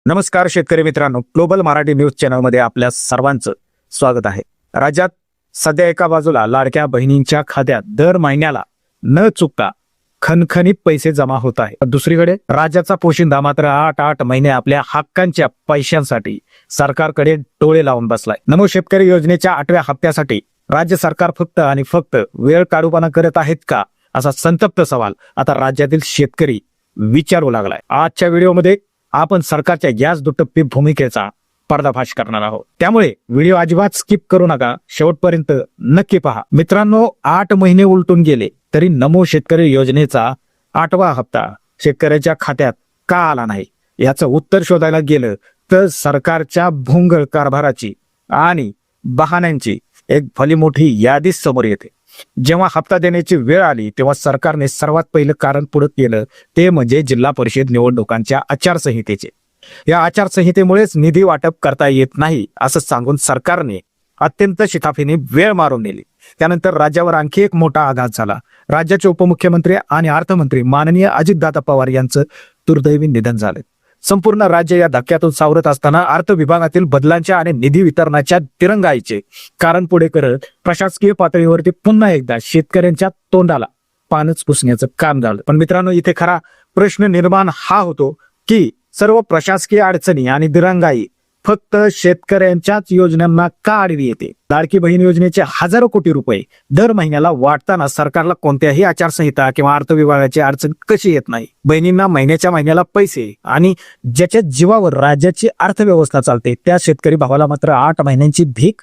नमस्कार शेतकरी मित्रांनो, ग्लोबल मराठी न्यूज चॅनलमध्ये आपल्या सर्वांचं स्वागत आहे। राज्यात सध्या एका बाजूला लाडक्या बहिणींच्या खात्यात दर महिन्याला न चुकता खणखणीत पैसे जमा होत आहे, दुसरीकडे राज्याचा पोशिंदा मात्र 8 महिने आपल्या हक्कांच्या पैशांसाठी सरकारकडे डोळे लावून बसलाय। नमो शेतकरी योजनेच्या 8व्या हप्त्यासाठी राज्य सरकार फक्त आणि फक्त वेळ काढूपणा करत आहेत का, असा संतप्त सवाल आता राज्यातील शेतकरी विचारू लागलाय। आजच्या व्हिडिओमध्ये आपण सरकारच्या याच दुटप्पी भूमिकेचा पर्दाफाश करणार आहोत, त्यामुळे व्हिडिओ अजिबात स्किप करू नका, शेवटपर्यंत नक्की पहा। मित्रांनो, 8 महिने उलटून गेले तरी नमो शेतकरी योजनेचा 8वा हप्ता शेतकऱ्याच्या खात्यात का आला नाही, याचं उत्तर शोधायला गेलं तर सरकारच्या भोंगळ कारभाराची आणि बहाण्यांची एक भली मोठी यादी समोर येते। जेव्हा हप्ता देण्याची वेळ आली तेव्हा सरकारने सर्वात पहिलं कारण पुढे केलं ते म्हणजे जिल्हा परिषद निवडणुकांच्या आचारसंहितेचे। या आचारसंहितेमुळेच निधी वाटप करता येत नाही असं सांगून सरकारने अत्यंत शिताफीने वेळ मारून नेली। त्यानंतर राज्यावर आणखी एक मोठा आघात झाला। राज्याचे उपमुख्यमंत्री आणि अर्थमंत्री माननीय अजितदादा पवार यांचं दुर्दैवी निधन झालं। संपूर्ण राज्य या धक्क्यातून सावरत असताना अर्थ विभागातील बदलांच्या आणि निधी वितरणाच्या तिरंगाईचे कारण पुढे करत प्रशासकीय पातळीवरती पुन्हा एकदा शेतकऱ्यांच्या तोंडाला पानच पुसण्याचं काम झालं। पण मित्रांनो, इथे खरा प्रश्न निर्माण हा होतो की सर्व प्रशासकीय अडचणी आणि दिरंगाई फक्त शेतकऱ्यांच्याच योजनांना का आडवी येते। लाडकी बहीण योजनेचे हजारो कोटी रुपये दर महिन्याला वाटताना सरकारला कोणत्याही आचारसंहिता किंवा अर्थ विभागाची अडचण कशी येत नाही। बहिणींना महिन्याच्या महिन्याला पैसे आणि ज्याच्या जीवावर राज्याची अर्थव्यवस्था चालते त्या शेतकरी भावाला मात्र 8 महिन्यांची भीक,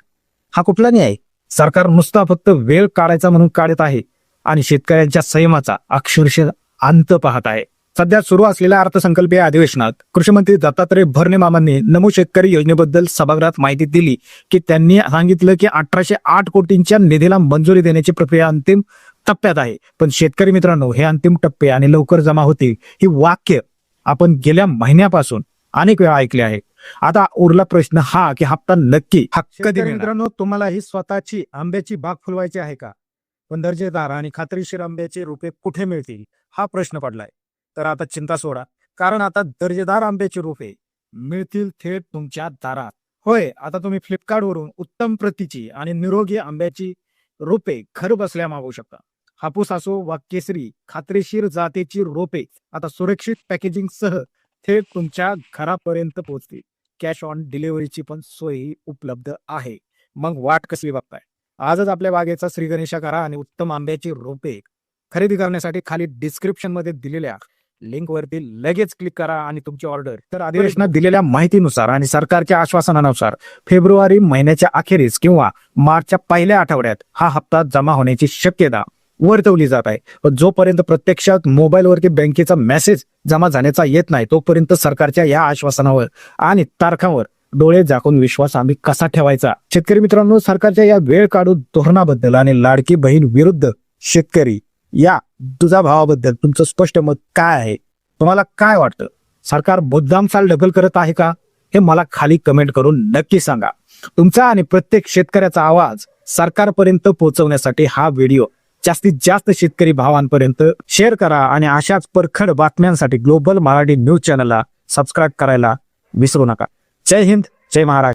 हा कुठला न्याय? सरकार नुसता फक्त वेळ काढायचा म्हणून काढत आहे आणि शेतकऱ्यांच्या संयमाचा अक्षरशः अंत पाहत आहे। सध्या सुरू असलेल्या अर्थसंकल्पीय अधिवेशनात कृषी मंत्री दत्तात्रय भरणे मामांनी नमो शेतकरी योजनेबद्दल सभागृहात माहिती दिली की त्यांनी सांगितलं की 1808 कोटींच्या निधीला मंजुरी देण्याची प्रक्रिया अंतिम टप्प्यात आहे। पण शेतकरी मित्रांनो, हे अंतिम टप्पे आणि लवकर जमा होतील ही वाक्य आपण गेल्या महिन्यापासून अनेक वेळा ऐकले आहे। आता उरला प्रश्न हा की हप्ता नक्की कधी मित्रांनो, तुम्हाला ही स्वतःची आंब्याची बाग फुलवायची आहे का? पण दर्जेदार आणि खात्रीशीर आंब्याचे रोपे कुठे मिळतील हा प्रश्न पडलाय। तर आता चिंता सोडा, कारण आता दर्जेदार आंब्याची रोपे मिळतील थेट तुमच्या दारात। होय, आता तुम्ही फ्लिपकार्टवरून उत्तम प्रतीची आणि निरोगी आंब्याची रोपे घर बसल्या मागवू शकता। हापूस असो वा केसरी, खात्रीशीर जातीची रोपे आता सुरक्षित पॅकेजिंग सह थेट तुमच्या घरापर्यंत पोहोचतील। कॅश ऑन डिलिव्हरीची पण सोय उपलब्ध आहे। मग वाट कसली बघताय? आजच आपल्या बागेचा श्री गणेशा करा आणि उत्तम आंब्याची रोपे खरेदी करण्यासाठी खाली डिस्क्रिप्शन मध्ये दिलेल्या लिंक वरती लगेच क्लिक करा आणि तुमची ऑर्डर। तर अधिवेशनात दिलेल्या माहितीनुसार आणि सरकारच्या आश्वासनानुसार फेब्रुवारी महिन्याच्या अखेरीस किंवा मार्चच्या पहिल्या आठवड्यात हा हप्ता जमा होण्याची शक्यता वर्तवली जात आहे। पण जोपर्यंत प्रत्यक्षात मोबाईलवरती बँकेचा मेसेज जमा झाल्याचा येत नाही तोपर्यंत सरकारच्या या आश्वासनावर आणि तारखांवर डोळे झाकून विश्वास आम्ही कसा ठेवायचा? शेतकरी मित्रांनो, सरकारच्या या वेळ काढून धोरणाबद्दल आणि लाडकी बहीण विरुद्ध शेतकरी या दुजाभावाबद्दल तुमचं स्पष्ट मत काय आहे? तुम्हाला काय वाटतं? सरकार मुद्दाम चाल ढकल करत आहे का? हे मला खाली कमेंट करून नक्की सांगा। तुमचा आणि प्रत्येक शेतकऱ्याचा आवाज सरकारपर्यंत पोहोचवण्यासाठी हा व्हिडिओ जास्तीत जास्त शेतकरी भावांपर्यंत शेअर करा आणि अशाच परखड बातम्यांसाठी ग्लोबल मराठी न्यूज चॅनलला सबस्क्राईब करायला विसरू नका। जय हिंद, जय महाराष्ट्र।